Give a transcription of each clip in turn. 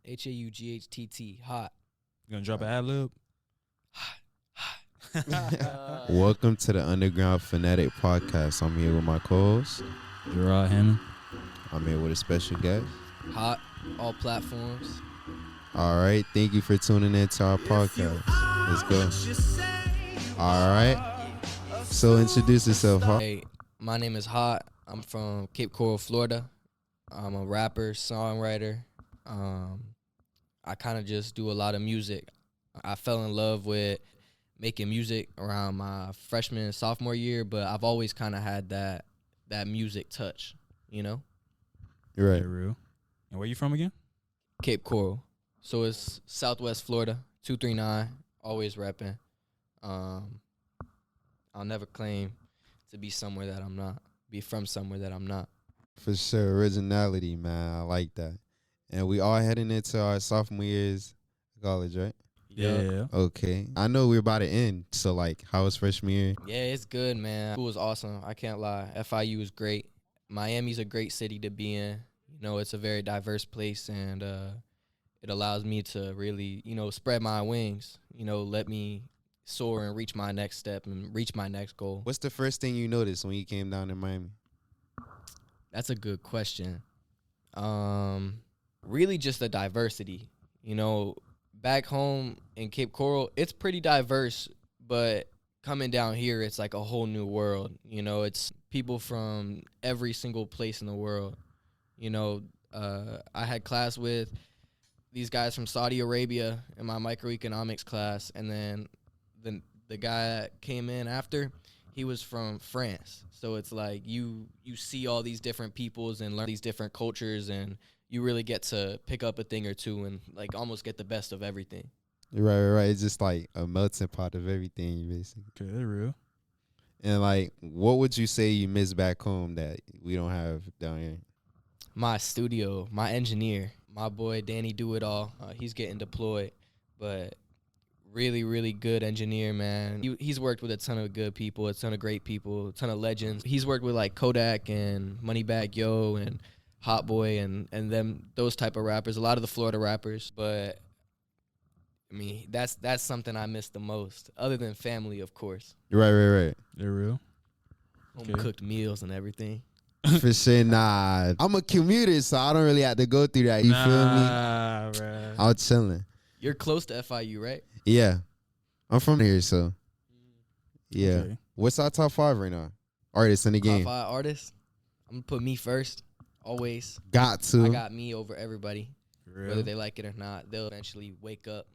Haughtt. Haught. You gonna drop an ad lib? Welcome to the Underground Fanatic Podcast. I'm here with my co-host, Gerard Hammond. I'm here with a special guest. Haughtt. All platforms. All right. Thank you for tuning in to our podcast. Let's go. All right. So introduce yourself, Haught. Hey, my name is Haught. I'm from Cape Coral, Florida. I'm a rapper, songwriter. I kind of just do a lot of music. I fell in love with making music around my freshman and sophomore year, but I've always kind of had that music touch, you know? You're right. Very real. And where you from again? Cape Coral. So it's Southwest Florida, 239, always repping. I'll never claim to be somewhere that I'm not, be from somewhere that I'm not. For sure. Originality, man. I like that. And we all heading into our sophomore years of college, right? Yeah. Okay. I know we're about to end. So, like, how was freshman year? Yeah, it's good, man. School was awesome. I can't lie. FIU is great. Miami's a great city to be in. You know, it's a very diverse place, and it allows me to really, you know, spread my wings, you know, let me soar and reach my next step and reach my next goal. What's the first thing you noticed when you came down to Miami? That's a good question. Really just the diversity. You know, back home in Cape Coral, it's pretty diverse, but coming down here, it's like a whole new world. You know, it's people from every single place in the world. You know, I had class with these guys from Saudi Arabia in my microeconomics class, and then the guy that came in after, he was from France. So it's like you see all these different peoples and learn these different cultures, and you really get to pick up a thing or two and like almost get the best of everything. Right. It's just like a melting pot of everything, basically. Okay, that's real. And, like, what would you say you miss back home that we don't have down here? My studio, my engineer, my boy Danny Do It All. He's getting deployed, but really, really good engineer, man. He's worked with a ton of good people, a ton of great people, a ton of legends. He's worked with like Kodak and Moneybagg Yo and Hot Boy and those type of rappers, a lot of the Florida rappers. But I mean, that's something I miss the most, other than family, of course. Right. They're real. Home cooked meals and everything. For sure, nah. I'm a commuter, so I don't really have to go through that. You feel me? Nah, bruh. I'm chilling. You're close to FIU, right? Yeah. I'm from here, so. Yeah. Okay. What's our top 5 right now? Artists in the game. Top 5 artists. I'm gonna put me first, always. Got to. I got me over everybody. Real. Whether they like it or not, they'll eventually wake up.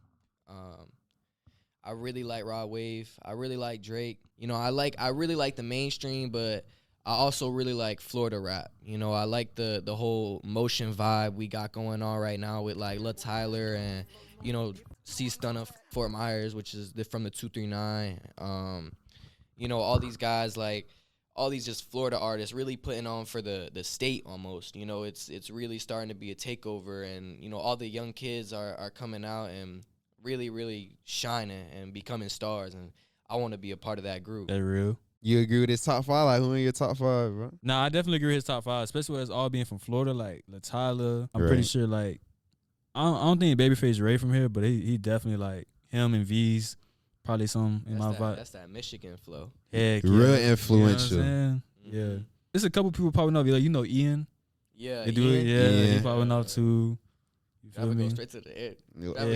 I really like Rod Wave. I really like Drake. You know, I really like the mainstream, but I also really like Florida rap. You know, I like the whole motion vibe we got going on right now with like Lil Tyler and, you know, C Stunna Fort Myers, which is from the 239. You know, all these guys, like all these just Florida artists really putting on for the state almost. You know, it's really starting to be a takeover, and, you know, all the young kids are coming out and really, really shining and becoming stars, and I want to be a part of that group. They're real. You agree with his top 5? Like, who in your top 5, bro? Nah, I definitely agree with his top 5, especially with us all being from Florida, like Lil Tyler. I'm Right. pretty sure, like, I don't think Babyface Ray from here, but he definitely, like, him and V's, probably some in my vibe. That's that Michigan flow. Heck Real yeah. influential. You know what I'm saying? Mhm. Yeah. There's a couple people popping up. Like, you know Ian? Yeah, They do it. Ian. Yeah, he Yeah. popping up too. You That feel would me? go straight to the head.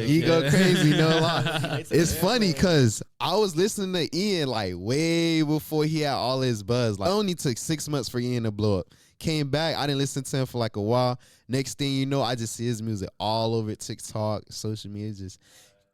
He go crazy, no lie. Straight to It's the funny head, because I was listening to Ian like way before he had all his buzz. Like, it only took 6 months for Ian to blow up. Came back, I didn't listen to him for like a while. Next thing you know, I just see his music all over TikTok, social media. It's just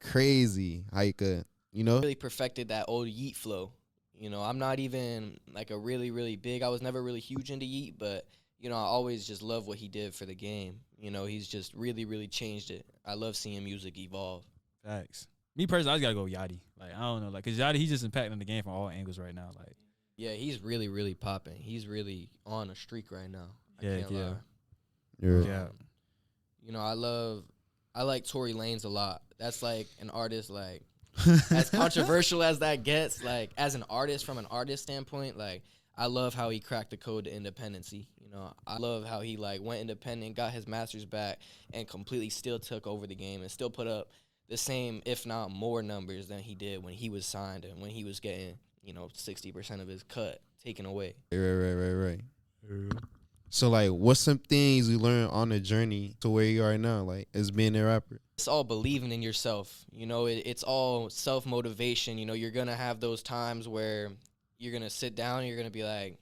crazy how you could, you know? really perfected that old Yeet flow. You know, I'm not even like a really, really big. I was never really huge into Yeet, but, you know, I always just love what he did for the game. You know, he's just really, really changed it. I love seeing music evolve. Facts. Me personally, I just gotta go Yachty. Like, I don't know, like, cause Yachty, he's just impacting the game from all angles right now. Like, Yeah, he's really, really popping. He's really on a streak right now. I Yeah, can't yeah. lie. Yeah. You know, I like Tory Lanez a lot. That's like an artist, like, as controversial as that gets, like, as an artist, from an artist standpoint, like, I love how he cracked the code to independency. You know, I love how he like went independent, got his masters back, and completely still took over the game and still put up the same, if not more, numbers than he did when he was signed and when he was getting 60% of his cut taken away. Right. So like, what's some things you learned on the journey to where you are now, like as being a rapper? It's all believing in yourself. It's all self-motivation. You're going to have those times where you're going to sit down and you're going to be like,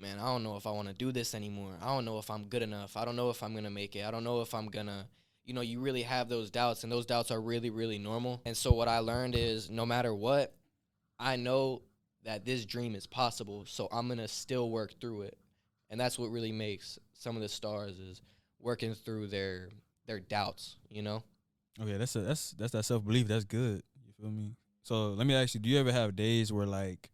man, I don't know if I want to do this anymore. I don't know if I'm good enough. I don't know if I'm going to make it. I don't know if I'm going to, you really have those doubts, and those doubts are really, really normal. And so what I learned is no matter what, I know that this dream is possible, so I'm going to still work through it. And that's what really makes some of the stars is working through their doubts, Okay, that's that self-belief. That's good. You feel me? So let me ask you, do you ever have days where like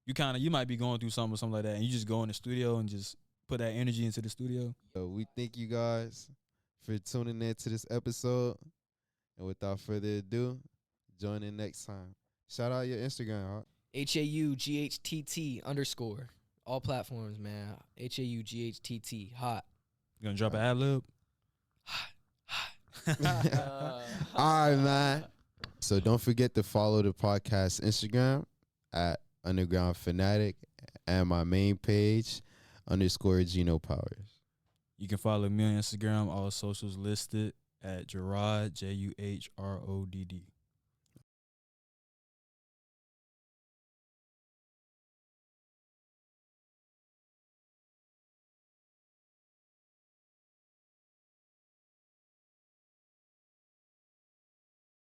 you might be going through something like that, and you just go in the studio and just put that energy into the studio? So we thank you guys for tuning in to this episode. And without further ado, join in next time. Shout out your Instagram, Haught. HAUGHTT_. All platforms, man. HAUGHTT. Haught. You gonna drop an ad-lib? All right, man. So don't forget to follow the podcast Instagram at Underground Fanatic and my main page _Gino Powers. You can follow me on Instagram, all socials listed at Gerard, JUHRODD.